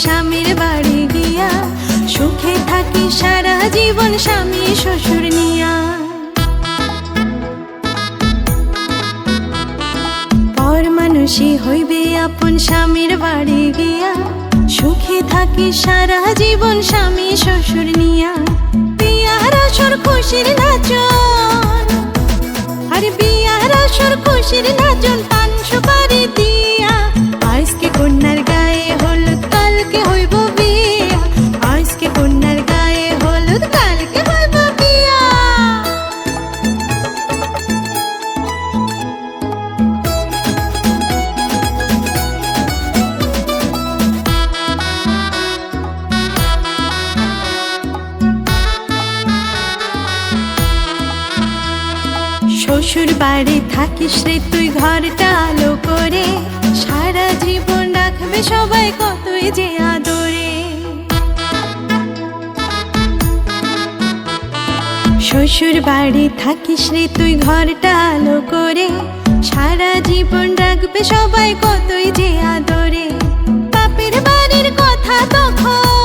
স্বামীর বাড়ি গিয়া, সুখে থাকি সারা জীবন স্বামী শ্বশুর নিয়া। পর মানুষই হইবে আপন স্বামীর বাড়ি গিয়া, সুখে থাকি সারা জীবন স্বামী শ্বশুর নিয়া। বিয়ার আসর খুশির নাচন, আর বিয়ার আসর খুশির নাচন, পান সুপারি দিয়া। আজকে কন্যার গায়ে হলুদ, কালকে হইব বিয়া। আজকে কন্যার গায়ে হলুদ, কালকে হইব বিয়া। শ্বশুর বাড়ি থাকিস রে তুই ঘরটা আলো করে, সারা জীবন রাখবে সবাই কতই যে আদরে। শ্বশুর বাড়ি থাকিস রে তুই ঘরটা আলো করে, সারা জীবন রাখবে সবাই কতই যে আদরে। বাপের বাড়ির কথা তখন